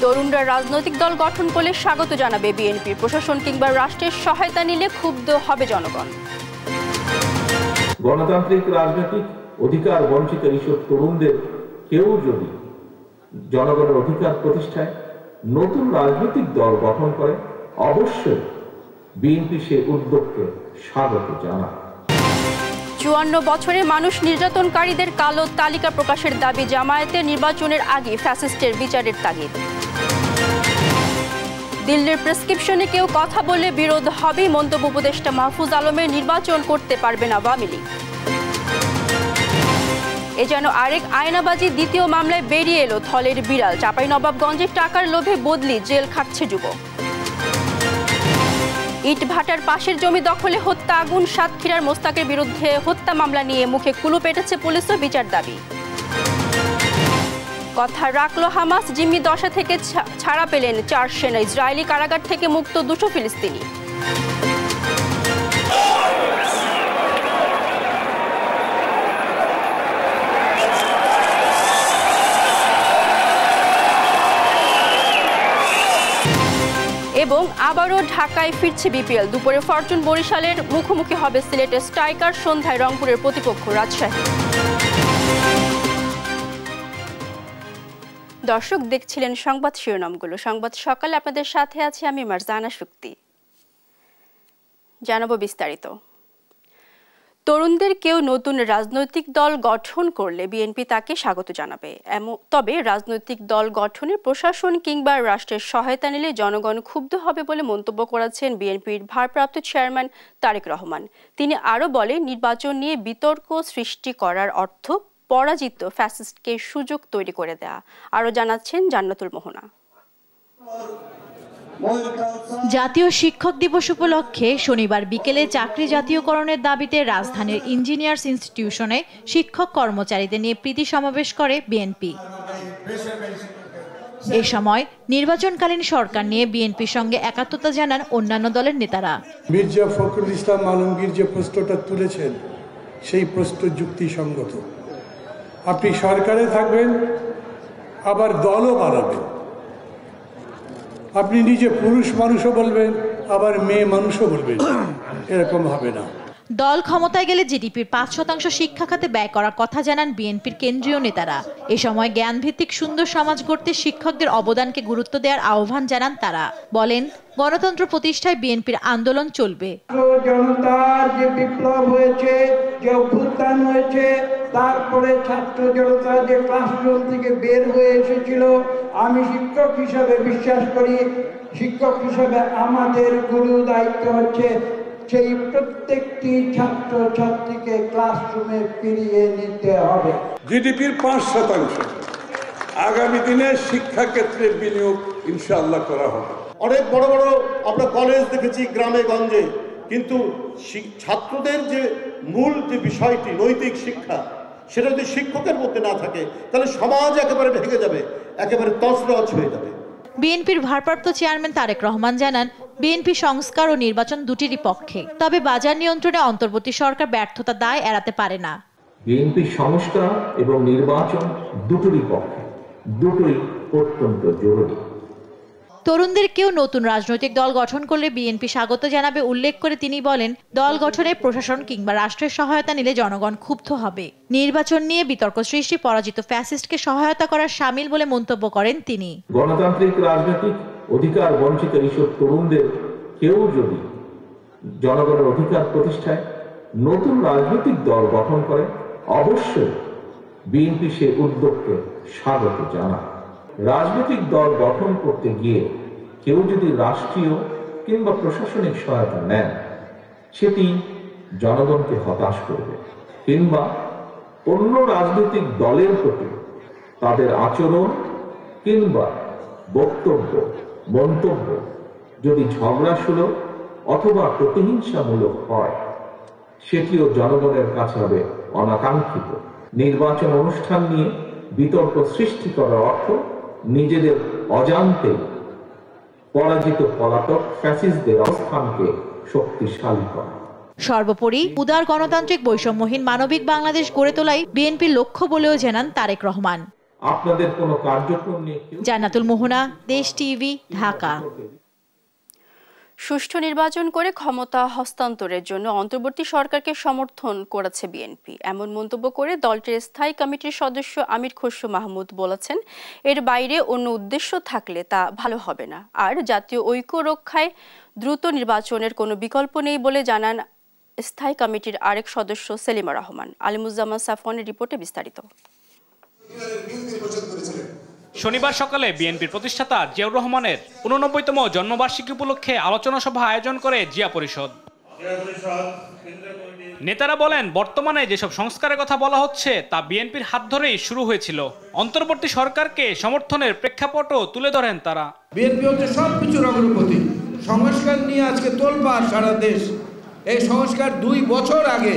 তরুণরা রাজনৈতিক দল গঠন করলে স্বাগত জানাবে বিএনপি। প্রশাসন কিংবা রাষ্ট্রের সহায়তা নিলে ক্ষুব্ধ হবে জনগণ। গণতান্ত্রিক রাজনৈতিক অধিকার বঞ্চিত এইসব তরুণদের কেউ যদি জনগণের অধিকার প্রতিষ্ঠায় নতুন রাজনৈতিক দল গঠন করে, অবশ্যই বিএনপি সে উদ্যোগকে স্বাগত জানায়। ৫৪ বছরে মানুষ নির্যাতনকারীদের কালো তালিকা প্রকাশের দাবি জামায়াতের। নির্বাচনের আগে ফ্যাসিস্টের বিচারের তাগিদ। দিল্লির প্রেসক্রিপশনে কেউ কথা বললে বিরোধ হবে, মন্তব্য উপদেষ্টা মাহফুজ আলমের। নির্বাচন করতে পারবে না আওয়ামী লীগ। এ যেন আরেক আয়নাবাজি, দ্বিতীয় মামলায় বেরিয়ে এলো থলের বিড়াল। চাঁপাইনবাবগঞ্জে টাকার লোভে বদলি, জেল খাটছে যুবক। ইট ভাটার পাশের জমি দখলে হত্যা, আগুন। সাতক্ষীরার মোস্তাকের বিরুদ্ধে হত্যা মামলা নিয়ে মুখে কুলু পেটেছে পুলিশ ও বিচার দাবি। কথা রাখলো হামাস, জিম্মি দশা থেকে ছাড়া পেলেন 4 সেনা। ইসরায়েলি কারাগার থেকে মুক্ত 200 ফিলিস্তিনি। এবং আবারও ঢাকায় ফিরছে বিপিএল। দুপুরে ফরচুন বরিশালের মুখোমুখি হবে সিলেটের স্ট্রাইকার। সন্ধ্যায় রংপুরের প্রতিপক্ষ রাজশাহী। দর্শক দেখছিলেন সংবাদ শিরোনামগুলো। সংবাদ সকালে আপনাদের সাথে আছি আমি মারজানা শুক্তি। জানাবো বিস্তারিত। তরুণদের কেউ নতুন রাজনৈতিক দল গঠন করলে বিএনপি তাকে স্বাগত জানাবে। তবে রাজনৈতিক দল গঠনে প্রশাসন কিংবা রাষ্ট্রের সহায়তা নিলে জনগণ ক্ষুব্ধ হবে বলে মন্তব্য করেছেন বিএনপির ভারপ্রাপ্ত চেয়ারম্যান তারেক রহমান। তিনি আরও বলেন, নির্বাচন নিয়ে বিতর্ক সৃষ্টি করার অর্থ পরাজিত ফ্যাসিস্টকে সুযোগ তৈরি করে দেয়া। আরও জানাচ্ছেন জান্নাতুল মোহনা। জাতীয় শিক্ষক দিবস উপলক্ষে শনিবার বিকেলে চাকরি জাতীয়করণের দাবিতে রাজধানীর ইঞ্জিনিয়ার্স ইনস্টিটিউশনে শিক্ষক কর্মচারীদের নিয়ে প্রীতি সমাবেশ করে বিএনপি। এ সময় নির্বাচনকালীন সরকার নিয়ে বিএনপির সঙ্গে একাত্মতা জানান অন্যান্য দলের নেতারা। মির্জা ফখরুল ইসলাম আলমগীর যে প্রশ্নটা তুলেছেন, সেই প্রশ্ন যুক্তিসঙ্গত। আপনি সরকারে থাকবেন, আবার দলও বানাবেন। আপনি নিজে পুরুষ মানুষও বলবেন, আবার মেয়ে মানুষও বলবেন, এরকম হবে না। দল ক্ষমতায় গেলে জিডিপির 5% শিক্ষা খাতে ব্যয় করার কথা জানান বিএনপির কেন্দ্রীয় নেতারা। এ সময় জ্ঞানভিত্তিক সুন্দর সমাজ গড়তে শিক্ষকদের অবদানকে গুরুত্ব দেওয়ার আহ্বান জানান তারা। বলেন, গণতন্ত্র প্রতিষ্ঠায় বিএনপির আন্দোলন চলবে। জনতার যে বিপ্লব হয়েছে, যে অভ্যুত্থান হয়েছে, তারপরে ছাত্র জনতা যে ক্লাসরুম থেকে বের হয়ে এসেছিল, আমি শিক্ষক হিসাবে বিশ্বাস করি, শিক্ষক হিসাবে আমাদের গুরু দায়িত্ব হচ্ছে সেই প্রত্যেকটি ছাত্র ছাত্রীকে ক্লাসরুমে ফিরিয়ে নিতে হবে। জিডিপির 5% আগামী দিনে শিক্ষা ক্ষেত্রে বিনিয়োগ ইনশাআল্লাহ করা হবে। অনেক বড় বড় আমরা কলেজ দেখেছি গ্রামে গঞ্জে, কিন্তু ছাত্রদের যে মূল যে বিষয়টি নৈতিক শিক্ষা, সেটা যদি শিক্ষকের মধ্যে না থাকে তাহলে সমাজ একেবারে ভেঙে যাবে, একেবারে তছনছ হয়ে যাবে। বিএনপির ভারপ্রাপ্ত চেয়ারম্যান তারেক রহমান জানান, বিএনপি সংস্কার ও নির্বাচন দুটিরই পক্ষে, তবে বাজার নিয়ন্ত্রণে অন্তর্বর্তী সরকার ব্যর্থতা দায় এড়াতে পারে না। বিএনপি সংস্কার এবং নির্বাচন দুটোরই পক্ষে, দুটোই অত্যন্ত জরুরি। তরুণদের কেউ নতুন রাজনৈতিক দল গঠন করলে বিএনপি স্বাগত জানাবে উল্লেখ করে তিনি বলেন, দল গঠনে প্রশাসন কিংবা রাষ্ট্রের সহায়তা নিলে জনগণ ক্ষুব্ধ হবে। নির্বাচন নিয়ে বিতর্ক সৃষ্টি পরাজিত ফ্যাসিস্টকে সহায়তা করার শামিল বলে মন্তব্য করেন তিনি। গণতান্ত্রিক রাজনৈতিক অধিকার বঞ্চিত এইসব তরুণদের কেউ যদি জনগণের অধিকার প্রতিষ্ঠায় নতুন রাজনৈতিক দল গঠন করে, অবশ্যই বিএনপি সে উদ্যোগকে স্বাগত জানায়। রাজনৈতিক দল গঠন করতে গিয়ে কেউ যদি রাষ্ট্রীয় কিংবা প্রশাসনিক সহায়তা নেন, সেটি জনগণকে হতাশ করবে, কিংবা অন্য রাজনৈতিক দলের প্রতি তাদের আচরণ কিংবা বক্তব্য মন্তব্য যদি ঝগড়াসুলভ অথবা প্রতিহিংসামূলক হয়, সেটিও জনগণের কাছে হবে অনাকাঙ্ক্ষিত। নির্বাচন অনুষ্ঠান নিয়ে বিতর্ক সৃষ্টি করার অর্থ নিজেদের অজান্তে পরাজিত পলাতক ফ্যাসিস্টদের অবস্থানকে শক্তিশালী করা। সর্বোপরি উদার গণতান্ত্রিক বৈষম্যহীন মানবিক বাংলাদেশ গড়ে তোলাই বিএনপির লক্ষ্য বলেও জানান তারেক রহমান। আপনাদের কোনো কার্যক্রম নিয়ে জান্নাতুল মোহনা, দেশ টিভি, ঢাকা। সুষ্ঠু নির্বাচন করে ক্ষমতা হস্তান্তরের জন্য অন্তর্বর্তী সরকারকে সমর্থন করেছে বিএনপি, এমন মন্তব্য করে দলটির স্থায়ী কমিটির সদস্য আমির খসরু মাহমুদ বলেছেন, এর বাইরে অন্য উদ্দেশ্য থাকলে তা ভালো হবে না। আর জাতীয় ঐক্য রক্ষায় দ্রুত নির্বাচনের কোনো বিকল্প নেই বলে জানান স্থায়ী কমিটির আরেক সদস্য সেলিমা রহমান। আলিমুজ্জামান সাফওয়ানের রিপোর্টে বিস্তারিত। শনিবার সকালে বিএনপির প্রতিষ্ঠাতা জিয়াউর রহমানের 89তম জন্মবার্ষিকী উপলক্ষে আলোচনা সভা আয়োজন করে জিয়া পরিষদ। নেতারা বলেন, বর্তমানে যেসব সংস্কারের কথা বলা হচ্ছে তা বিএনপির হাত ধরেই শুরু হয়েছিল। অন্তর্বর্তী সরকারকে সমর্থনের প্রেক্ষাপটও তুলে ধরেন তারা। বিএনপি হচ্ছে সবকিছুর অগ্রগতি, সংস্কার নিয়ে আজকে তোলপাড় সারা দেশ। এই সংস্কার 2 বছর আগে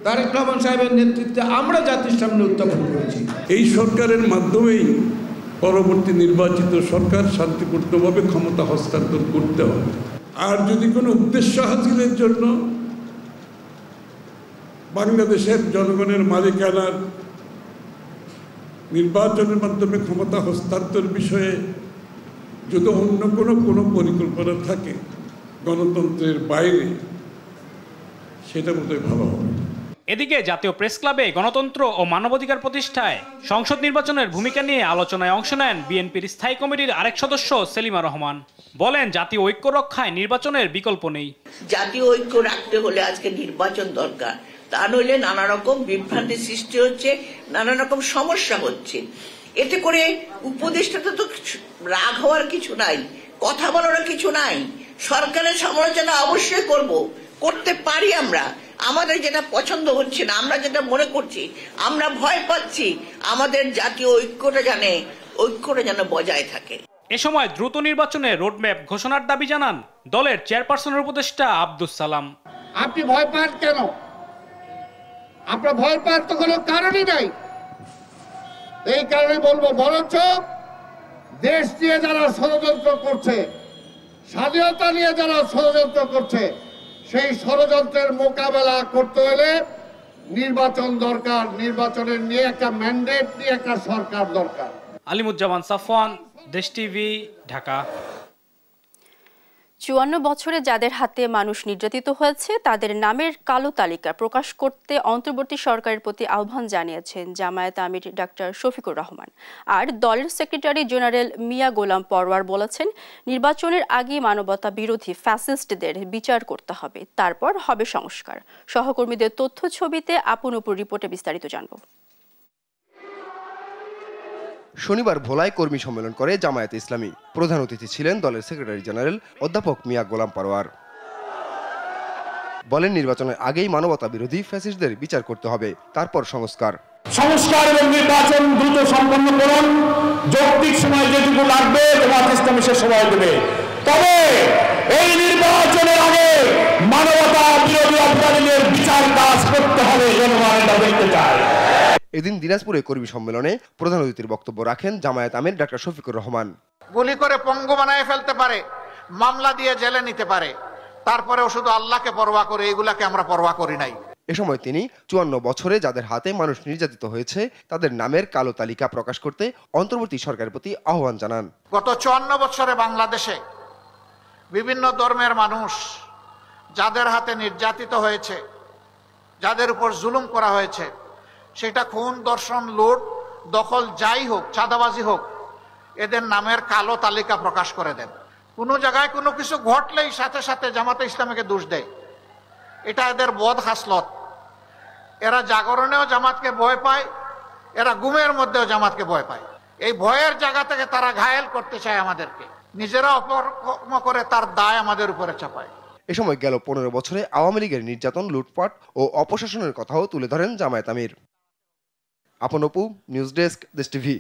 তারেক রহমান সাহেবের নেতৃত্বে আমরা জাতির সামনে উত্থাপন করেছি। এই সরকারের মাধ্যমেই পরবর্তী নির্বাচিত সরকার শান্তিপূর্ণভাবে ক্ষমতা হস্তান্তর করতে হবে। আর যদি কোনো উদ্দেশ্য হাসিলের জন্য বাংলাদেশের জনগণের মালিকানার নির্বাচনের মাধ্যমে ক্ষমতা হস্তান্তর বিষয়ে যদি অন্য কোনো পরিকল্পনা থাকে গণতন্ত্রের বাইরে, সেটা বোধহয় ভালো হবে। এদিকে জাতীয় প্রেস ক্লাবে গণতন্ত্র ও মানবাধিকার প্রতিষ্ঠায় সংসদ নির্বাচনের ভূমিকা নিয়ে আলোচনায় অংশ নেন বিএনপির স্থায়ী কমিটির আরেক সদস্য সেলিমা রহমান। বলেন, জাতীয় ঐক্য রক্ষায় নির্বাচনের বিকল্প নেই। জাতীয় ঐক্য রাখতে হলে আজকে নির্বাচন দরকার, তা নইলে নানা রকম বিভ্রান্তি সৃষ্টি হচ্ছে, নানা রকম সমস্যা হচ্ছে। এতে করে উপদেষ্টাতে তো রাগ হওয়ার কিছু নাই, কথা বলার কিছু নাই। সরকারের সমালোচনা অবশ্যই করতে পারি আমরা। আমাদের যেটা পছন্দ হচ্ছে না, আমরা যেটা মনে করছি, আমরা ভয় পাচ্ছি, আমাদের জাতীয় ঐক্যটা যেন বজায় থাকে। এ সময় দ্রুত নির্বাচনে রোডম্যাপ ঘোষণার দাবি জানান দলের চেয়ারপারসনের উপদেষ্টা আব্দুস সালাম। আপনি ভয় পান কেন? আপনার ভয় পাওয়ার তো কোনো কারণই নাই। এই কারণে বলবো, বরঞ্চ দেশ নিয়ে যারা ষড়যন্ত্র করছে, স্বাধীনতা নিয়ে যারা ষড়যন্ত্র করছে, সেই ষড়যন্ত্রের মোকাবেলা করতে হলে নির্বাচন দরকার। নির্বাচনের নিয়ে একটা ম্যান্ডেট নিয়ে একটা সরকার দরকার। আলিমুজ্জামান সাফওয়ান, দেশ টিভি, ঢাকা। 54 বছরে যাদের হাতে মানুষ নির্যাতিত হয়েছে তাদের নামের কালো তালিকা প্রকাশ করতে অন্তর্বর্তী সরকারের প্রতি আহ্বান জানিয়েছেন জামায়াত আমির ডাক্তার শফিকুর রহমান। আর দলের সেক্রেটারি জেনারেল মিয়া গোলাম পরওয়ার বলেছেন, নির্বাচনের আগে মানবতা বিরোধী ফ্যাসিস্টদের বিচার করতে হবে, তারপর হবে সংস্কার। সহকর্মীদের তথ্য ছবিতে আপন উপর রিপোর্টে বিস্তারিত জানব। শনিবার ভোলায় কর্মী সম্মেলন করে জামায়াতে ইসলামী। প্রধান অতিথি ছিলেন দলের সেক্রেটারি জেনারেল অধ্যাপক মিয়া গোলাম পরওয়ার। বলেন, নির্বাচনের আগেই মানবতা বিরোধী ফ্যাসিস্টদের বিচার করতে হবে, তারপর সংস্কার এবং নির্বাচন দ্রুত সম্পন্ন করুন। যৌক্তিক সময় যেটুকু লাগবে জামায়াত ইসলামী সে সময় দেবে, তবে এই নির্বাচনের আগে মানবতা বিরোধী অপরাধীদের বিচার কাজ করতে হবে, জনগণ এটা দেখতে চায়। এদিন দিনাজপুরে কর্মী সম্মেলনে প্রধান অতিথির বক্তব্য রাখেন জামায়াত আমির ডাক্তার শফিকুর রহমান। গুলি করে পঙ্গু বানায় ফেলতে পারে, মামলা দিয়ে জেলে নিতে পারে, তারপরেও শুধু আল্লাহকে পরোয়া করে, এগুলাকে আমরা পরোয়া করি নাই। এ সময় তিনি 54 বছরে যাদের হাতে মানুষ নির্যাতিত হয়েছে তাদের নামের কালো তালিকা প্রকাশ করতে অন্তর্বর্তী সরকারের প্রতি আহ্বান জানান। গত 54 বছরে বাংলাদেশে বিভিন্ন ধর্মের মানুষ যাদের হাতে নির্যাতিত হয়েছে, যাদের উপর জুলুম করা হয়েছে, সেটা খুন, দর্শন, লুট, দখল যাই হোক, চাঁদাবাজি হোক, এদের নামের কালো তালিকা প্রকাশ করে দেন। কোনো জায়গায় কোনো কিছু ঘটলেই সাথে সাথে জামাতে ইসলামীকে দোষ দেয়, এটা এদের বদ হাসলত। এরা জাগরণেও জামাতকে ভয় পায়, এরা গুমের মধ্যেও জামাতকে ভয় পায়। এই ভয়ের জায়গা থেকে তারা ঘায়েল করতে চায় আমাদেরকে, নিজেরা অপকর্ম করে তার দায় আমাদের উপরে চাপায়। এ সময় গেল 15 বছরে আওয়ামী লীগের নির্যাতন, লুটপাট ও অপশাসনের কথাও তুলে ধরেন জামায়াত আমির। আপন অপু, নিউজ ডেস্ক, দেশ টিভি।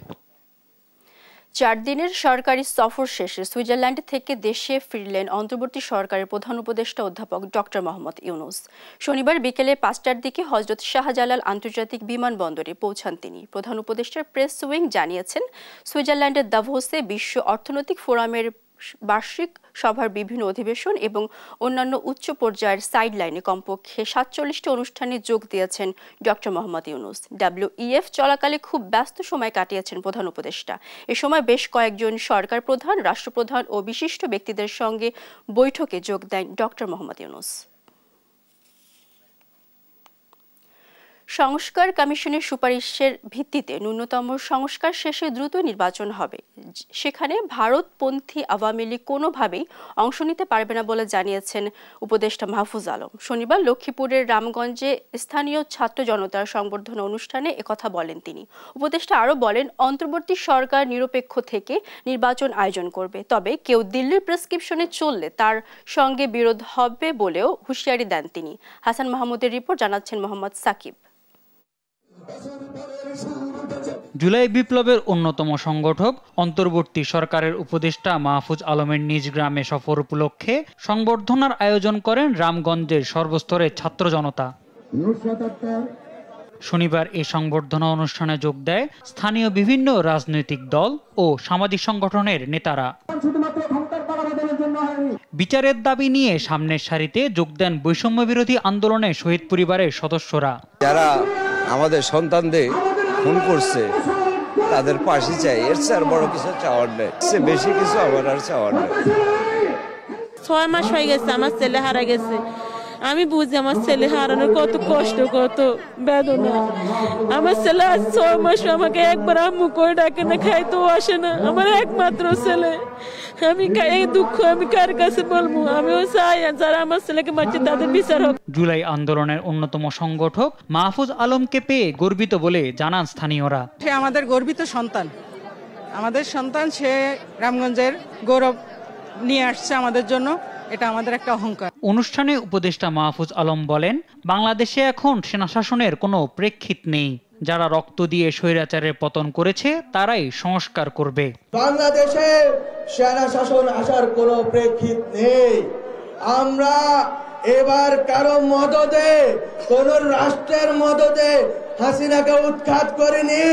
4 দিনের সরকারি সফর শেষে সুইজারল্যান্ড থেকে দেশে ফিরলেন অন্তর্বর্তী সরকারের প্রধান উপদেষ্টা অধ্যাপক ডক্টর মোহাম্মদ ইউনূস। শনিবার বিকেলে 5টার দিকে হযরত শাহজালাল আন্তর্জাতিক বিমানবন্দরে পৌঁছান তিনি। প্রধান উপদেষ্টার প্রেস উইং জানিয়েছেন, সুইজারল্যান্ডের দাভোসে বিশ্ব অর্থনৈতিক ফোরামের বার্ষিক সভার বিভিন্ন অধিবেশন এবং অন্যান্য উচ্চ পর্যায়ের সাইডলাইনে কমপক্ষে ৪৭টি অনুষ্ঠানে যোগ দিয়েছেন ডক্টর মোহাম্মদ ইউনূস। WEF চলাকালে খুব ব্যস্ত সময় কাটিয়েছেন প্রধান উপদেষ্টা। এ সময় বেশ কয়েকজন সরকার প্রধান, রাষ্ট্রপ্রধান ও বিশিষ্ট ব্যক্তিদের সঙ্গে বৈঠকে যোগ দেন ডক্টর মোহাম্মদ ইউনূস। সংস্কার কমিশনের সুপারিশের ভিত্তিতে ন্যূনতম সংস্কার শেষে দ্রুত নির্বাচন হবে। সেখানে ভারতপন্থী আওয়ামী লীগ কোনোভাবেই অংশ নিতে পারবে না বলে জানিয়েছেন উপদেষ্টা মাহফুজ আলম। শনিবার লক্ষ্মীপুরের রামগঞ্জে স্থানীয় ছাত্র জনতার সংবর্ধনা অনুষ্ঠানে একথা বলেন তিনি। উপদেষ্টা আরও বলেন, অন্তর্বর্তী সরকার নিরপেক্ষ থেকে নির্বাচন আয়োজন করবে, তবে কেউ দিল্লির প্রেসক্রিপশনে চললে তার সঙ্গে বিরোধ হবে বলেও হুঁশিয়ারি দেন তিনি। হাসান মাহমুদের রিপোর্ট, জানাচ্ছেন মোহাম্মদ সাকিব। জুলাই বিপ্লবের অন্যতম সংগঠক অন্তর্বর্তী সরকারের উপদেষ্টা মাহফুজ আলমের নিজ গ্রামে সফর উপলক্ষে সংবর্ধনার আয়োজন করেন রামগঞ্জের সর্বস্তরের ছাত্র জনতা। শনিবার এই সংবর্ধনা অনুষ্ঠানে যোগ দেয় স্থানীয় বিভিন্ন রাজনৈতিক দল ও সামাজিক সংগঠনের নেতারা। বিচারের দাবি নিয়ে সামনের সারিতে যোগ দেন বৈষম্য বিরোধী আন্দোলনে শহীদ পরিবারের সদস্যরা। যারা আমাদের সন্তানদের খুন করছে তাদের পাশে চাই, এর চেয়ে আর বড় কিছু চাওয়ার নেই, সে বেশি কিছু আমার আর চাওয়ার নেই। 6 মাস হয়ে গেছে আমার ছেলে হারা গেছে। আমি বুঝি আমার ছেলে হারানোর কত কষ্ট, কত বেদনা। আমার ছেলে আজ 6 মাস আমাকে একবার আম্মু করে ডাকে না, খাইতেও আসে না। আমার একমাত্র ছেলে, আমি এই দুঃখ আমি কার কাছে বলবো? আমিও চাই যারা আমার ছেলেকে মারছে তাদের বিচার হোক। জুলাই আন্দোলনের অন্যতম সংগঠক মাহফুজ আলমকে পেয়ে গর্বিত বলে জানান স্থানীয়রা। সে আমাদের গর্বিত সন্তান, আমাদের সন্তান, সে রামগঞ্জের গৌরব নিয়ে আসছে আমাদের জন্য, এটা আমাদের একটা অহংকার। অনুষ্ঠানে উপদেষ্টা মাহফুজ আলম বলেন, বাংলাদেশে এখন সেনা শাসনের কোনো প্রেক্ষিত নেই। যারা রক্ত দিয়ে স্বৈরাচারের পতন করেছে তারাই সংস্কার করবে। বাংলাদেশে সেনা শাসন আসার কোনো প্রেক্ষিত নেই। আমরা এবার কারো মদদে, কোন রাষ্ট্রের মদদে হাসিনাকে উৎখাত করিনি।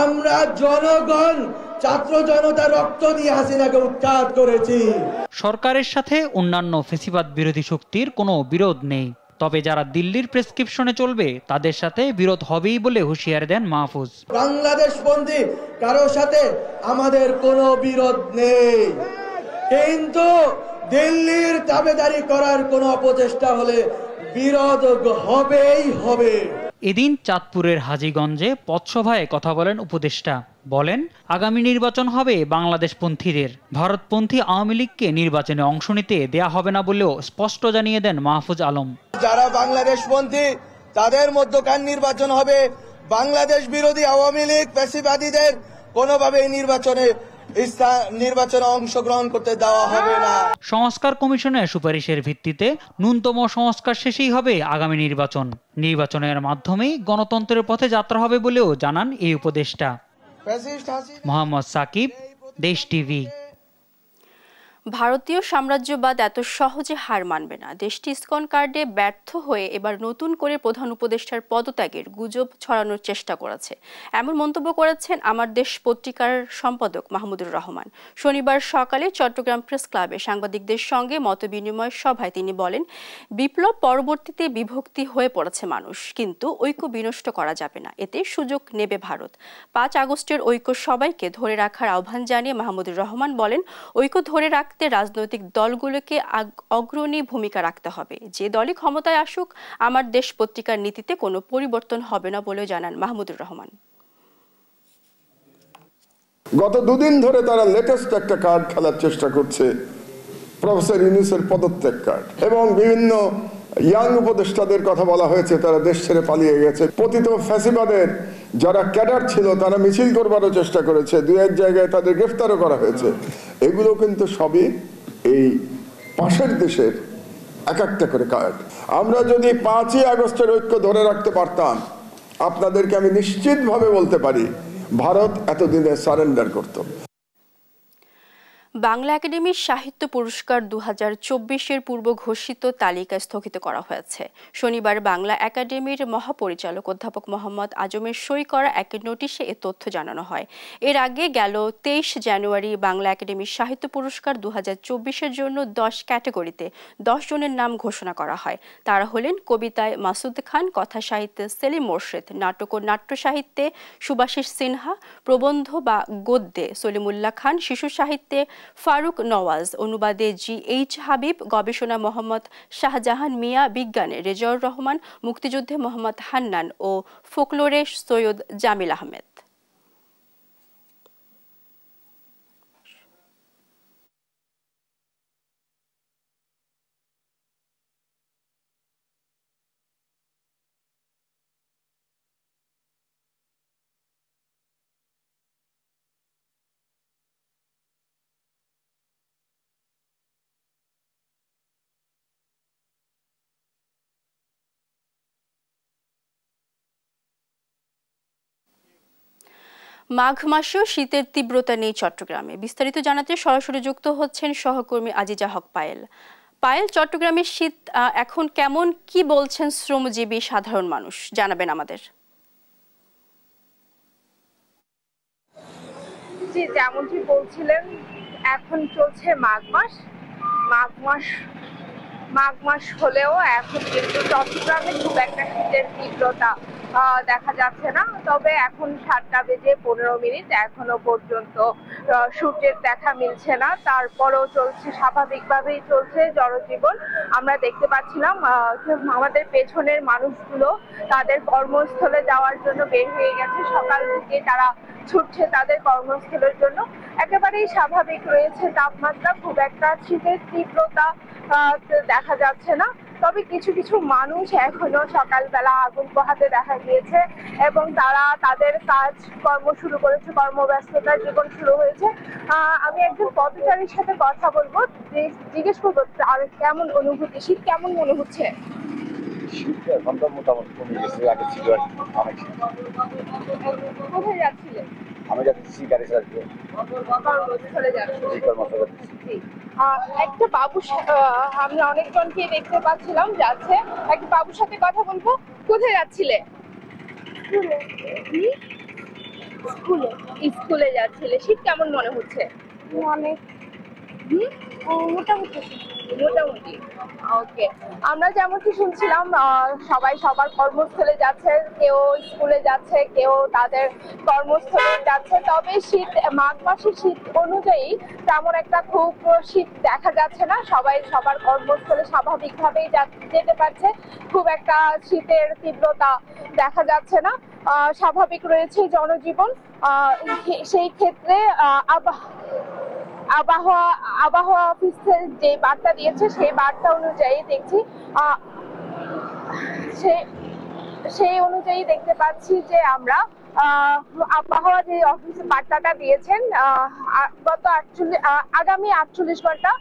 আমরা জনগণ, ছাত্র জনতা রক্ত দিয়ে হাসিনাকে উৎখাত করেছি। সরকারের সাথে অন্যান্য ফ্যাসিবাদ বিরোধী শক্তির কোনো বিরোধ নেই, তবে যারা দিল্লির প্রেসক্রিপশনে চলবে তাদের সাথে বিরোধ হবেই বলে হুঁশিয়ারি দেন মাহফুজ। বাংলাদেশপন্থী কারো সাথে আমাদের কোনো বিরোধ নেই, কিন্তু দিল্লির দাবিদারি করার কোনো অপচেষ্টা হলে বিরোধ হবেই হবে। এদিন চাঁদপুরের হাজীগঞ্জে পথসভায় কথা বলেন উপদেষ্টা। বলেন, আগামী নির্বাচন হবে বাংলাদেশপন্থীদের, ভারতপন্থী আওয়ামী লীগকে নির্বাচনে অংশ নিতে দেয়া হবে না বলেও স্পষ্ট জানিয়ে দেন মাহফুজ আলম। যারা বাংলাদেশপন্থী তাদের মধ্যকার নির্বাচন হবে, বাংলাদেশ বিরোধী আওয়ামী লীগ ফ্যাসিবাদীদের কোনোভাবে নির্বাচনে অংশগ্রহণ করতে দেওয়া হবে না। সংস্কার কমিশনের সুপারিশের ভিত্তিতে ন্যূনতম সংস্কার শেষেই হবে আগামী নির্বাচন। নির্বাচনের মাধ্যমেই গণতন্ত্রের পথে যাত্রা হবে বলেও জানান এই উপদেষ্টা। মোহাম্মদ সাকিব, দেশ টিভি। ভারতীয় সাম্রাজ্যবাদ এত সহজে হার মানবে না। দেশটি ইসকন কার্ডে ব্যর্থ হয়ে এবার নতুন করে প্রধান উপদেষ্টার পদত্যাগের গুজব ছড়ানোর চেষ্টা করেছে, এমন মন্তব্য করেছেন আমার দেশ পত্রিকার সম্পাদক মাহমুদুর রহমান। শনিবার সকালে চট্টগ্রাম প্রেস ক্লাবে সাংবাদিকদের সঙ্গে মতবিনিময় সভায় তিনি বলেন, বিপ্লব পরবর্তীতে বিভক্তি হয়ে পড়েছে মানুষ, কিন্তু ঐক্য বিনষ্ট করা যাবে না, এতে সুযোগ নেবে ভারত। 5 আগস্টের ঐক্য সবাইকে ধরে রাখার আহ্বান জানিয়ে মাহমুদুর রহমান বলেন, ঐক্য ধরে রাখতে রাজনৈতিক দলগুলোকে অগ্রণী ভূমিকা রাখতে হবে। যে দলই ক্ষমতায় আসুক, আমার দেশ পত্রিকার নীতিতে কোনো পরিবর্তন হবে না বলে জানান মাহমুদুর রহমান। গত 2 দিন ধরে তারা লেটেস্ট একটা কার্ড খেলার চেষ্টা করছে, প্রফেসর ইউনূসের পদত্যাগ কার্ড, এবং বিভিন্ন ইয়াং উপদেষ্টাদের কথা বলা হয়েছে তারা দেশ ছেড়ে পালিয়ে গেছে। পতিত ফ্যাসিবাদের যারা ক্যাডার ছিল তারা মিছিল করবারও চেষ্টা করেছে, 2-1 জায়গায় তাদের গ্রেফতারও করা হয়েছে। এগুলো কিন্তু সবই এই পাশের দেশের এক একটা করে কার্ড। আমরা যদি 5ই আগস্টের ঐক্য ধরে রাখতে পারতাম, আপনাদেরকে আমি নিশ্চিতভাবে বলতে পারি ভারত এতদিনে সারেন্ডার করত। বাংলা একাডেমির সাহিত্য পুরস্কার 2024-এর পূর্ব ঘোষিত তালিকা স্থগিত করা হয়েছে। শনিবার বাংলা একাডেমির মহাপরিচালক অধ্যাপক মোহাম্মদ আজমের সই করা এক নোটিশে এ তথ্য জানানো হয়। এর আগে গেল 23 জানুয়ারি বাংলা একাডেমির সাহিত্য পুরস্কার 2024-এর জন্য 10 ক্যাটাগরিতে 10 জনের নাম ঘোষণা করা হয়। তারা হলেন কবিতায় মাসুদ খান, কথা সাহিত্যে সেলিম মোর্শেদ, নাটক ও নাট্য সাহিত্যে সুভাষিস সিনহা, প্রবন্ধ বা গদ্যে সলিমুল্লাহ খান, শিশু সাহিত্যে ফারুক নওয়াজ, অনুবাদে GH হাবিব, গবেষণা মোহাম্মদ শাহজাহান মিয়া, বিজ্ঞানে রেজাউর রহমান, মুক্তিযুদ্ধে মোহাম্মদ হান্নান ও ফোকলোরে সৈয়দ জামিল আহমেদ। মাঘ মাসেও শীতের তীব্রতা নেই চট্টগ্রামে। বিস্তারিত জানাতে সরাসরি যুক্ত হচ্ছেন সহকর্মী আজিজা হক পায়েল। পায়েল, চট্টগ্রামের শীত এখন কেমন, কি বলছেন শ্রমজীবী সাধারণ মানুষ, জানাবেন আমাদের। জি, যেমনটি বলছিলেন, এখন চলছে মাঘ মাস হলেও এখন কিন্তু চট্টগ্রামে খুব একটা শীতের তীব্রতা দেখা যাচ্ছে না। তবে এখন 7:15 এখনো পর্যন্ত সূর্যের দেখা মিলছে না। তারপরেও চলছে, স্বাভাবিকভাবেই চলছে জনজীবন। আমরা দেখতে পাচ্ছিলাম আমাদের পেছনের মানুষগুলো তাদের কর্মস্থলে যাওয়ার জন্য বের হয়ে গেছে। সকাল থেকে তারা ছুটছে তাদের কর্মস্থলের জন্য। একেবারেই স্বাভাবিক রয়েছে তাপমাত্রা, খুব একটা শীতের তীব্রতা দেখা যাচ্ছে না। তবে কিছু কিছু মানুষ এখনো সকালবেলা আগুন পোহাতে দেখা গিয়েছে এবং তারা তাদের কাজ কর্ম শুরু করেছে, কর্মব্যস্ততার জীবন শুরু হয়েছে। আমি একজন পথচারীর সাথে কথা বলবো, জিজ্ঞেস করবো আর কেমন অনুভূতি, শীত কেমন মনে হচ্ছে? কোথায় যাচ্ছিলেন? আমি যাচ্ছি গাড়ি চালাতে। একটা বাবু, আমরা অনেকজনকে দেখতে পাচ্ছিলাম যাচ্ছে। একটা বাবুর সাথে কথা বলবো। কোথায় যাচ্ছিলে? স্কুলে যাচ্ছিলে। শীত কেমন মনে হচ্ছে? অনেক মোটামুটি। ওকে, আমরা যেমনটি শুনছিলাম সবাই সবার কর্মস্থলে যাচ্ছে, কেউ স্কুলে যাচ্ছে, কেউ তাদের কর্মস্থলে যাচ্ছে। তবে শীত, মাঘ মাসের শীত অনুযায়ী তেমন একটা খুব শীত দেখা যাচ্ছে না। সবাই সবার কর্মস্থলে স্বাভাবিকভাবেই যেতে পারছে। খুব একটা শীতের তীব্রতা দেখা যাচ্ছে না। স্বাভাবিক রয়েছে জনজীবন। সেই ক্ষেত্রে আবহাওয়া অফিসের যে বার্তা দিয়েছে সেই বার্তা অনুযায়ী দেখছি, সেই অনুযায়ী দেখতে পাচ্ছি যে আমরা আবহাওয়া যে অফিসে বার্তাটা দিয়েছেন, আগামী 48 ঘন্টা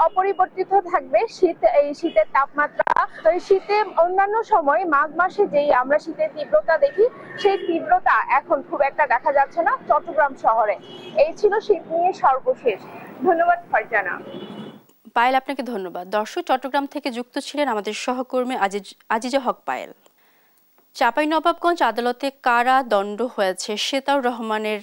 অপরিবর্তিত থাকবে শীত। এই শীতের তাপমাত্রা, শীতে অন্যান্য সময় মাঘ মাসে যেই আমরা শীতের তীব্রতা দেখি, সেই তীব্রতা এখন খুব একটা দেখা যাচ্ছে না চট্টগ্রাম শহরে। এই ছিল শীত নিয়ে সর্বশেষ। ধন্যবাদ ফারজানা। পায়েল, আপনাকে ধন্যবাদ। দর্শক, চট্টগ্রাম থেকে যুক্ত ছিলেন আমাদের সহকর্মী আজিজা হক পায়েল। চাঁপাইনবাবগঞ্জ আদালতে কারাদণ্ড হয়েছে সেতাউর রহমানের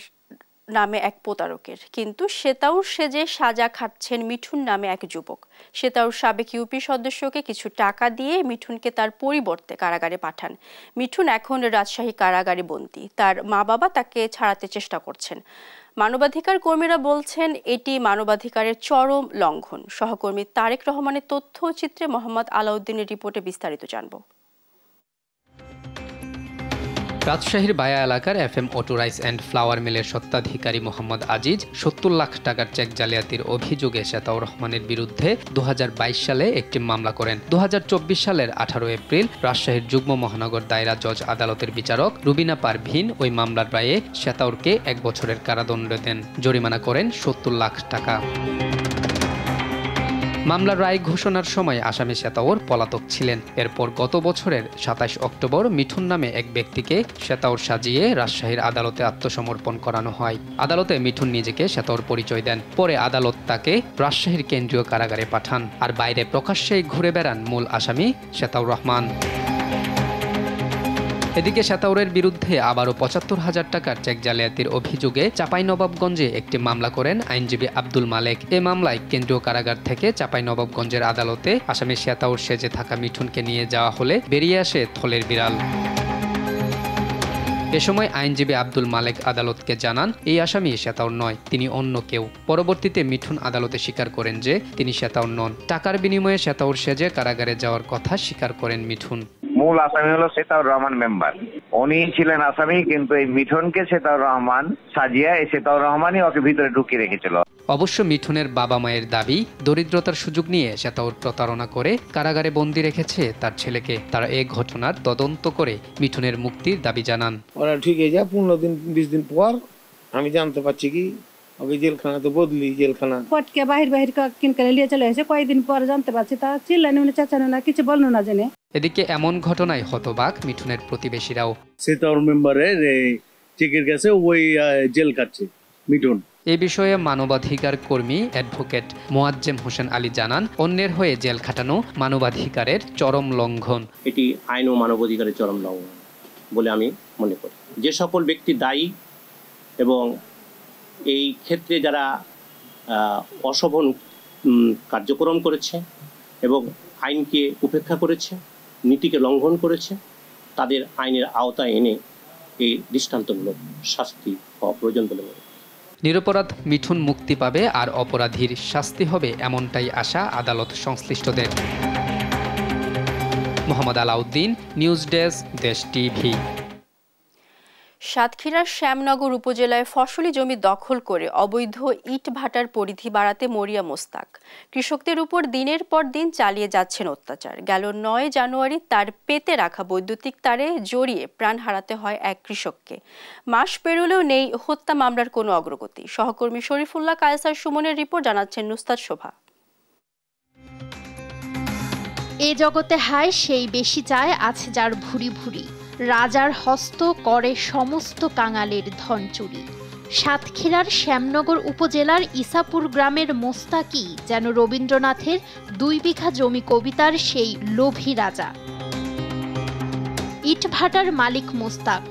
নামে এক প্রতারকের, কিন্তু সেতাউর সেজে সাজা খাটছেন মিঠুন নামে এক যুবক। সেতাউর সাবেক ইউপি সদস্যকে কিছু টাকা দিয়ে মিঠুনকে তার পরিবর্তে কারাগারে পাঠান। মিঠুন এখন রাজশাহী কারাগারে বন্দী। তার মা বাবা তাকে ছাড়াতে চেষ্টা করছেন। মানবাধিকার কর্মীরা বলছেন এটি মানবাধিকারের চরম লঙ্ঘন। সহকর্মী তারেক রহমানের তথ্যচিত্রে মোহাম্মদ আলাউদ্দিনের রিপোর্টে বিস্তারিত জানব। রাজশাহীর বায়া এলাকার FM auto rice and flower মিলের স্বত্বাধিকারী মোহাম্মদ আজিজ 70 লাখ টাকার চেক জালিয়াতির অভিযোগে সেতাউর রহমানের বিরুদ্ধে 2022 সালে একটি মামলা করেন। 2024 সালের 18 এপ্রিল রাজশাহীর যুগ্ম মহানগর দায়রা জজ আদালতের বিচারক রুবিনা পারভিন ওই মামলার রায়ে সেতাউরকে 1 বছরের কারাদণ্ড দেন, জরিমানা করেন 70 লাখ টাকা। মামলার রায় ঘোষণার সময় আসামি শ্বেতাওর পলাতক ছিলেন। এরপর গত বছরের ২৭ অক্টোবর মিঠুন নামে এক ব্যক্তিকে শ্বেতাওর সাজিয়ে রাজশাহীর আদালতে আত্মসমর্পণ করানো হয়। আদালতে মিঠুন নিজেকে শ্বেতাওর পরিচয় দেন। পরে আদালত তাকে রাজশাহীর কেন্দ্রীয় কারাগারে পাঠান। আর বাইরে প্রকাশ্যেই ঘুরে বেড়ান মূল আসামি শ্বেতাউর রহমান। এদিকে শ্বেতাউরের বিরুদ্ধে আবারও ৭৫,০০০ টাকার চেক জালিয়াতির অভিযোগে চাঁপাইনবাবগঞ্জে একটি মামলা করেন আইনজীবী আব্দুল মালেক। এ মামলায় কেন্দ্রীয় কারাগার থেকে চাঁপাইনবাবগঞ্জের আদালতে আসামি শ্বেতাউর সেজে থাকা মিঠুনকে নিয়ে যাওয়া হলে বেরিয়ে আসে থলের বিড়াল। এ সময় আইনজীবী আব্দুল মালেক আদালতকে জানান এই আসামি শ্বেতাউর নয়, তিনি অন্য কেউ। পরবর্তীতে মিঠুন আদালতে স্বীকার করেন যে তিনি শ্বেতাউর নন। টাকার বিনিময়ে শ্বেতাউর সেজে কারাগারে যাওয়ার কথা স্বীকার করেন মিঠুন। মূল আসামি হলো শ্বেতাউর রহমান মেম্বার, উনি ছিলেন আসামি, কিন্তু এই মিঠুনকে শ্বেতাউর রহমান সাজিয়ে এই শ্বেতাউর রহমানই ওকে ভিতরে ঢুকিয়ে রেখেছিল। অবশ্য মিঠুনের বাবা মায়ের দাবি দরিদ্রতার সুযোগ নিয়ে শ্বেতাউর প্রতারণা করে কারাগারে বন্দী রেখেছে তার ছেলেকে। তারা এই ঘটনার তদন্ত করে মিঠুনের মুক্তির দাবি জানান। ওরা ঠিক হয়ে যায় 15 দিন 20 দিন পর আমি জানতে পারছি কি ওকে জেলখানা তো বদলি জেলখানা পটকে বাহির কিনকে নিয়ে চলে এসে কয়েকদিন পর জানতে পারছি তা চিল্লানি উনি চাচানো না কিছু বললো না জেনে। এদিকে এমন ঘটনায় হতবাক মিঠুনের প্রতিবেশীরাও। শ্বেতাউর মেম্বারের চেকের কাছে ওই জেল কাটছে মিঠুন। এ বিষয়ে মানবাধিকার কর্মী অ্যাডভোকেট মোয়াজ্জেম হোসেন আলী জানান অন্যের হয়ে জেল খাটানো মানবাধিকারের চরম লঙ্ঘন। এটি আইন ও মানবাধিকারের চরম লঙ্ঘন বলে আমি মনে করি। যে সকল ব্যক্তি দায়ী এবং এই ক্ষেত্রে যারা অশোভন কার্যক্রম করেছে এবং আইনকে উপেক্ষা করেছে, নীতিকে লঙ্ঘন করেছে, তাদের আইনের আওতায় এনে এই দৃষ্টান্তমূলক শাস্তি হওয়া প্রয়োজন বলে মনে করি। নিরপরাধ মিঠুন মুক্তি পাবে আর অপরাধীর শাস্তি হবে, এমনটাই আশা আদালত সংশ্লিষ্টদের। মোহাম্মদ আলাউদ্দিন, নিউজ ডেস্ক, দেশ টিভি। সাতক্ষীরার শ্যামনগর উপজেলায় ফসলি জমি দখল করে অবৈধ ইট ভাটার পরিধি বাড়াতে মরিয়া মোস্তাক। কৃষকদের উপর দিনের পর দিন চালিয়ে যাচ্ছেন অত্যাচার। গেল ৯ জানুয়ারি তার পেতে রাখা বৈদ্যুতিক তারে জড়িয়ে প্রাণ হারাতে হয় এক কৃষককে। মাস পেরোলেও নেই হত্যা মামলার কোনো অগ্রগতি। সহকর্মী শরীফুল্লাহ কায়সার সুমনের রিপোর্ট, জানাচ্ছেন নুসরাত শোভা। এ জগতে হায় সেই বেশি চায় আছে যার ভুরি ভুরি, রাজার হস্ত করে সমস্ত কাঙালের ধন চুরি। সাতক্ষীরার শ্যামনগর উপজেলার ইসাপুর গ্রামের মোস্তাকি যেন রবীন্দ্রনাথের ২ বিঘা জমি কবিতার সেই লোভী রাজা। ইটভাটার মালিক মোস্তাক,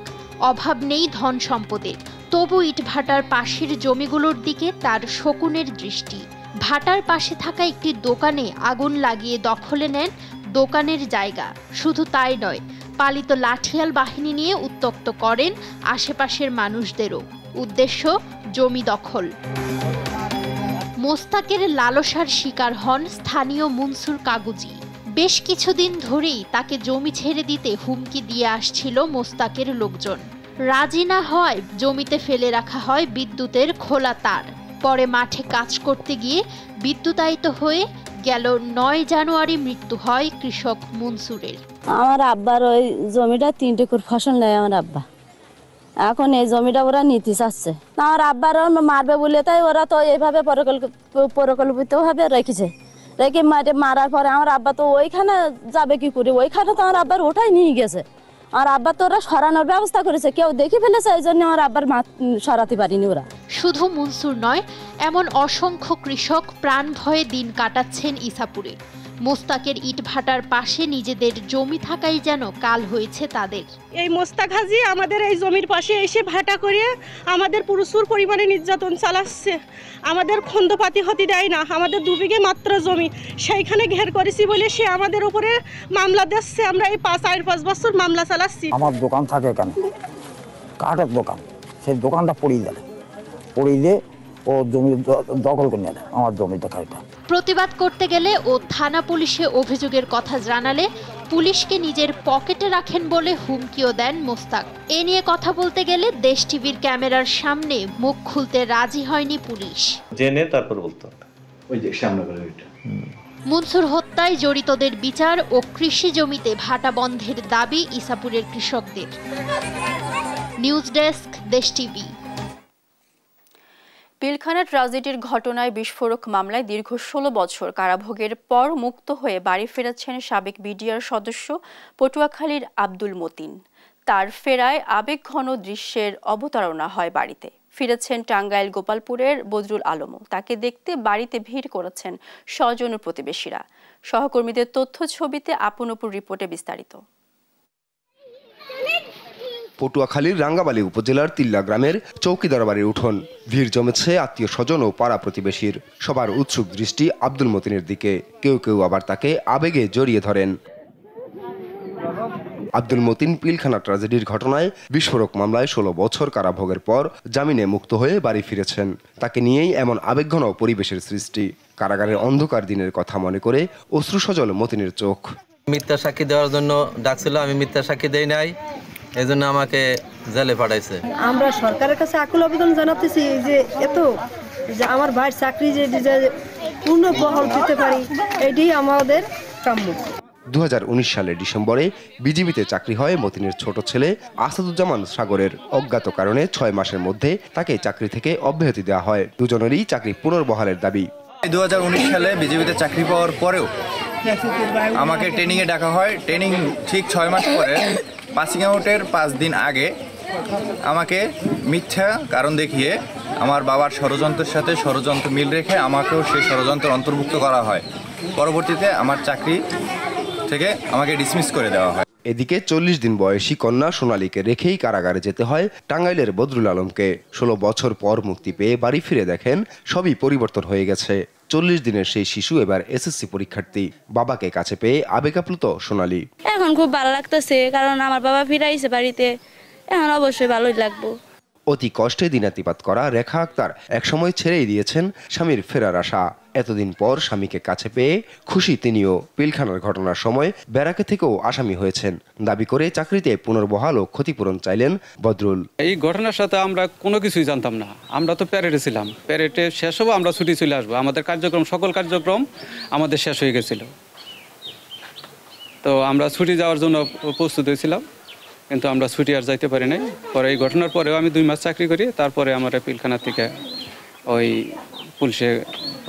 অভাব নেই ধন সম্পদের, তবু ইটভাটার পাশের জমিগুলোর দিকে তার শকুনের দৃষ্টি। ভাটার পাশে থাকা একটি দোকানে আগুন লাগিয়ে দখলে নেন দোকানের জায়গা। শুধু তাই নয়, পালিত লাঠিয়াল বাহিনী নিয়ে উত্ত্যক্ত করেন আশেপাশের মানুষদেরও। উদ্দেশ্য জমি দখল। মোস্তাকের লালসার শিকার হন স্থানীয় মনসুর কাগুজি। বেশ কিছুদিন ধরেই তাকে জমি ছেড়ে দিতে হুমকি দিয়ে আসছিল মোস্তাকের লোকজন। রাজি না হয় জমিতে ফেলে রাখা হয় বিদ্যুতের খোলা তার। পরে মাঠে কাজ করতে গিয়ে বিদ্যুতায়িত হয়ে গেল ৯ জানুয়ারি মৃত্যু হয় কৃষক মনসুরের। আমার আব্বার ওই জমিটা ৩ একর ফসল নেয় আমার আব্বা। এখন এই জমিটা ওরা নিতে চাচ্ছে। আমার আব্বার মারবে বলে তাই ওরা তো এইভাবে পরিকল্পিতভাবে রেখেছে। রেখে মারার পরে আমার আব্বা তো ওইখানে যাবে কি করে, ওইখানে তো আমার আব্বার ওটাই নিয়ে গেছে। আর আব্বা তো ওরা সরানোর ব্যবস্থা করেছে, কেউ দেখে ফেলেছে, এই জন্য আমার আব্বার সরাতে পারিনি ওরা। শুধু মনসুর নয়, এমন অসংখ্য কৃষক প্রাণ ভয়ে দিন কাটাচ্ছেন ইসাপুরে। মোস্তাকের ইটভাটার পাশে নিজেদের জমি থাকাই যেন কাল হয়েছে তাদের। এই মোস্তাক হাজি আমাদের এই জমির পাশে এসে ভাটা করে আমাদের প্রচুর পরিমাণে নির্যাতন চালাচ্ছে। আমাদের খন্দপাতি হতে দেয় না। আমাদের 2 বিঘে মাত্র জমি, সেইখানে ঘের করেছি বলে সে আমাদের উপরে মামলা দিচ্ছে। আমরা এই 4-5 বছর মামলা চালাচ্ছি। আমার দোকান থাকে এখানে, কাঠের দোকান, সেই দোকানটা পড়িয়ে দিয়ে ও জমি দখল করে নেয় আমার জমি দেখাটা। প্রতিবাদ করতে গেলে ও থানা পুলিশে অভিযোগের কথা জানালে পুলিশকে নিজের পকেটে রাখেন বলে হুমকিও দেন মোস্তাক। এ নিয়ে কথা বলতে গেলে দেশ টিভির ক্যামেরার সামনে মুখ খুলতে রাজি হয়নি পুলিশ। জেনে তারপর বলতে ওই যে সামনে করে এটা। মনসুর হত্যায় জড়িতদের বিচার ও কৃষি জমিতে ভাটা বন্ধের দাবি ইসাপুরের কৃষকদের। নিউজ ডেস্ক, দেশ টিভি। পিলখানা ট্রাজেডির ঘটনায় বিস্ফোরক মামলায় দীর্ঘ ১৬ বছর কারাভোগের পর মুক্ত হয়ে বাড়ি ফেরাচ্ছেন সাবেক বিডিআর সদস্য পটুয়াখালীর আব্দুল মতিন। তার ফেরায় আবেগঘন দৃশ্যের অবতারণা হয় বাড়িতে। ফিরেছেন টাঙ্গাইল গোপালপুরের বদরুল আলমও। তাকে দেখতে বাড়িতে ভিড় করেছেন স্বজন ও প্রতিবেশীরা। সহকর্মীদের তথ্য ছবিতে আপনপুর রিপোর্টে বিস্তারিত। পটুয়াখালীর রাঙ্গাবালী উপজেলার তিল্লা গ্রামের চৌকিদার বাড়ির উঠোন। ভিড় জমেছে আত্মীয় স্বজন ও পাড়া প্রতিবেশীর। সবার উৎসুক দৃষ্টি আব্দুল মতিনের দিকে। কেউ কেউ আবার তাকে আবেগে জড়িয়ে ধরেন। আব্দুল মতিন পিলখানা ট্রাজেডির ঘটনায় বিস্ফোরক মামলায় ১৬ বছর কারাভোগের পর জামিনে মুক্ত হয়ে বাড়ি ফিরেছেন। তাকে নিয়েই এমন আবেগঘন পরিবেশের সৃষ্টি। কারাগারের অন্ধকার দিনের কথা মনে করে অশ্রুসজল মতিনের চোখ। মিথ্যা সাক্ষী দেওয়ার জন্য ডাকছিল, আমি মিথ্যা সাক্ষী দেই নাই, এই জন্য আমাকে জেলে পাঠাইছে। আমরা সরকারের কাছে আকুল আবেদন জানাতেছি যে যে আমার ভাইয়ের চাকরি যে পূর্ণ বহাল দিতে পারি, এটাই আমাদের কাম্য। ২০১৯ সালের ডিসেম্বরে বিজিবিতে চাকরি হয় মতিনের ছোট ছেলে আসাদুজ্জামান সাগরের। অজ্ঞাত কারণে ৬ মাসের মধ্যে তাকে চাকরি থেকে অব্যাহতি দেওয়া হয়। দুজনেরই চাকরি পুনর্বহালের দাবি। ২০১৯ সালে বিজিবিতে চাকরি পাওয়ার পরেও আমাকে ট্রেনিংয়ে ডাকা হয়। ট্রেনিং ঠিক ৬ মাস পরে পাসিং আউটের ৫ দিন আগে আমাকে মিথ্যা কারণ দেখিয়ে আমার বাবার ষড়যন্ত্রের সাথে ষড়যন্ত্র মিল রেখে আমাকেও সেই ষড়যন্ত্রের অন্তর্ভুক্ত করা হয়। পরবর্তীতে আমার চাকরি থেকে আমাকে ডিসমিস করে দেওয়া হয়। এদিকে ৪০ দিন বয়সী কন্যা সোনালীকে রেখেই কারাগারে যেতে হয় টাঙ্গাইলের বদরুল আলমকে। ১৬ বছর পর মুক্তি পেয়ে বাড়ি ফিরে দেখেন সবই পরিবর্তন হয়ে গেছে। ৪০ দিনের সেই শিশু এবার এসএসসি পরীক্ষার্থী। বাবাকে কাছে পেয়ে আবেগাপ্লুত সোনালী। এখন খুব ভালো লাগতেছে, কারণ আমার বাবা ফিরাইছে বাড়িতে, এখন অবশ্যই ভালোই লাগবো। অতি কষ্টে দিনাতিপাত করা রেখা আক্তার একসময় ছেড়েই দিয়েছেন স্বামীর ফেরার আশা। এতদিন পর স্বামীকে কাছে পেয়ে খুশি তিনিও। পিলখানার ঘটনার সময় ব্যারাকে থেকেও আসামি হয়েছেন। দাবি করে চাকরিতে পুনর্বহাল ও ক্ষতিপূরণ চাইলেন বদরুল। এই ঘটনার সাথে আমরা কোনো কিছুই জানতাম না। আমরা তো প্যারেডে ছিলাম, প্যারেডে শেষ হবো, আমরা ছুটি চলে আসবো। আমাদের কার্যক্রম, সকল কার্যক্রম আমাদের শেষ হয়ে গেছিল। তো আমরা ছুটি যাওয়ার জন্য প্রস্তুত হয়েছিলাম, কিন্তু আমরা ছুটি আর যাইতে পারি নাই। পরে এই ঘটনার পরেও আমি 2 মাস চাকরি করি, তারপরে আমার পিলখানা থেকে ওই পুলিশের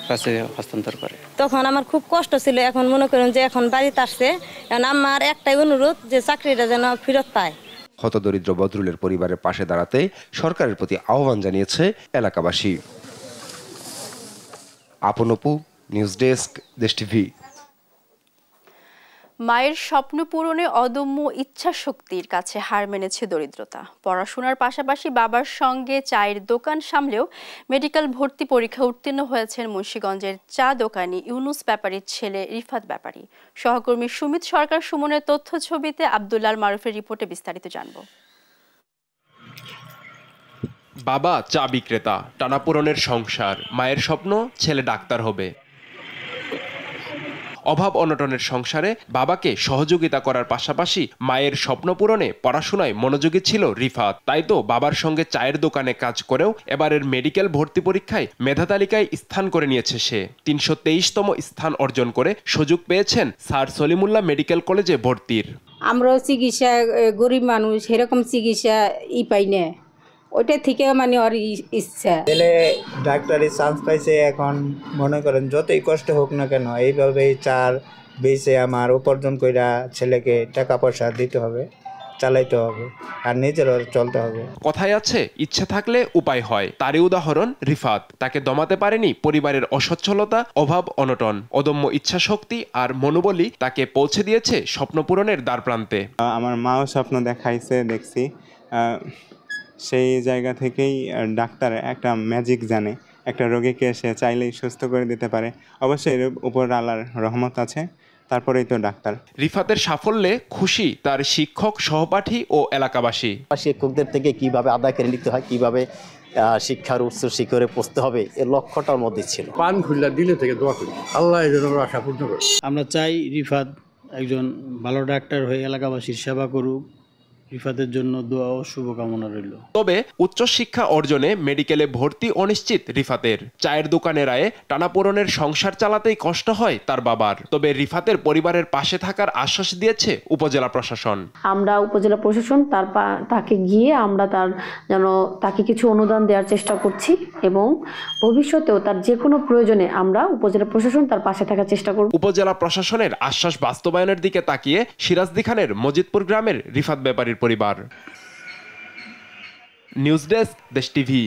কাছে হস্তান্তর করে। তখন আমার খুব কষ্ট ছিল। এখন মনে করেন যে এখন বাড়িতে আসছে, এখন আমার একটাই অনুরোধ যে চাকরিটা যেন ফেরত পায়। হতদরিদ্র বদরুলের পরিবারের পাশে দাঁড়াতে সরকারের প্রতি আহ্বান জানিয়েছে এলাকাবাসী। আপনপু, নিউজ ডেস্ক, দেশ টিভি। মায়ের স্বপ্ন পূরণে অদম্য ইচ্ছা শক্তির কাছে হার মেনেছে দরিদ্রতা। পড়াশোনার পাশাপাশি বাবার সঙ্গে চায়ের দোকান সামলেও মেডিকেল ভর্তি পরীক্ষা উত্তীর্ণ হয়েছেন মুন্সিগঞ্জের চা দোকানি ইউনুস ব্যাপারীর ছেলে রিফাত ব্যাপারী। সহকর্মী সুমিত সরকার সুমনের তথ্য ছবিতে আব্দুল্লাহ মারুফের রিপোর্টে বিস্তারিত জানব। বাবা চা বিক্রেতা, টানাপোড়েনের সংসার। মায়ের স্বপ্ন ছেলে ডাক্তার হবে। অভাব অনটনের সংসারে বাবাকে সহযোগিতা করার পাশাপাশি মায়ের স্বপ্ন পূরণে পড়াশোনায় মনোযোগী ছিল রিফাত। তাই তো বাবার সঙ্গে চায়ের দোকানে কাজ করেও এবারের মেডিকেল ভর্তি পরীক্ষায় মেধা তালিকায় স্থান করে নিয়েছে সে। ৩২৩তম স্থান অর্জন করে সুযোগ পেয়েছেন স্যার সলিমুল্লাহ মেডিকেল কলেজে ভর্তির। আমরাও চিকিৎসা গরিব মানুষ, সেরকম চিকিৎসা পাই না, ওইটা থেকে মানে ওর ইচ্ছা। ছেলে ডাক্তারি চান্স পাইছে, এখন মনে করেন যতই কষ্ট হোক না কেন এইভাবেই চার বেচে আমার উপার্জন কইরা ছেলেকে টাকা পয়সা দিতে হবে, চালাইতে হবে, আর নিজেরও চলতে হবে। কথায় আছে ইচ্ছে থাকলে উপায় হয়। তারই উদাহরণ রিফাত। তাকে দমাতে পারেনি পরিবারের অসচ্ছলতা, অভাব অনটন। অদম্য ইচ্ছা শক্তি আর মনোবলই তাকে পৌঁছে দিয়েছে স্বপ্ন পূরণের দ্বারপ্রান্তে। আমার মাও স্বপ্ন দেখাইছে, দেখছি। সেই জায়গা থেকেই ডাক্তার একটা ম্যাজিক জানে, একটা রোগীকে সে চাইলেই সুস্থ করে দিতে পারে। অবশ্যই এর উপর আল্লাহর রহমত আছে, তারপরেই তো ডাক্তার। রিফাতের সাফল্যে খুশি তার শিক্ষক, সহপাঠী ও এলাকাবাসী। শিক্ষকদের থেকে কিভাবে আদায় করে নিতে হয়, কিভাবে শিক্ষার উচ্চ শিখরে পৌঁছতে হবে, এর লক্ষ্যটার মধ্যে ছিল। পান খুললা দিলে থেকে দোয়া করি, আল্লাহ এই জন্য আশা পূর্ণ করে। আমরা চাই রিফাত একজন ভালো ডাক্তার হয়ে এলাকাবাসীর সেবা করুক, রিফাতের জন্য দোয়া ও শুভকামনা রইল। তবে উচ্চশিক্ষা অর্জনে মেডিকেলে ভর্তি অনিশ্চিত রিফাতের। চায়ের দোকানের আয়ে টানাপোড়েনের সংসার চালাতেই কষ্ট হয় তার বাবার। তবে রিফাতের পরিবারের পাশে থাকার আশ্বাস দিয়েছে উপজেলা প্রশাসন। আমরা উপজেলা প্রশাসন তাকে গিয়ে আমরা তাকে কিছু অনুদান দেওয়ার চেষ্টা করছি এবং ভবিষ্যতেও তার যে কোনো প্রয়োজনে আমরা উপজেলা প্রশাসন তার পাশে থাকার চেষ্টা করব। উপজেলা প্রশাসনের আশ্বাস বাস্তবায়নের দিকে তাকিয়ে সিরাজদি খানের মজিদপুর গ্রামের রিফাত ব্যাপারীর পরিবার। নিউজ ডেস্ক, দেশ টিভি।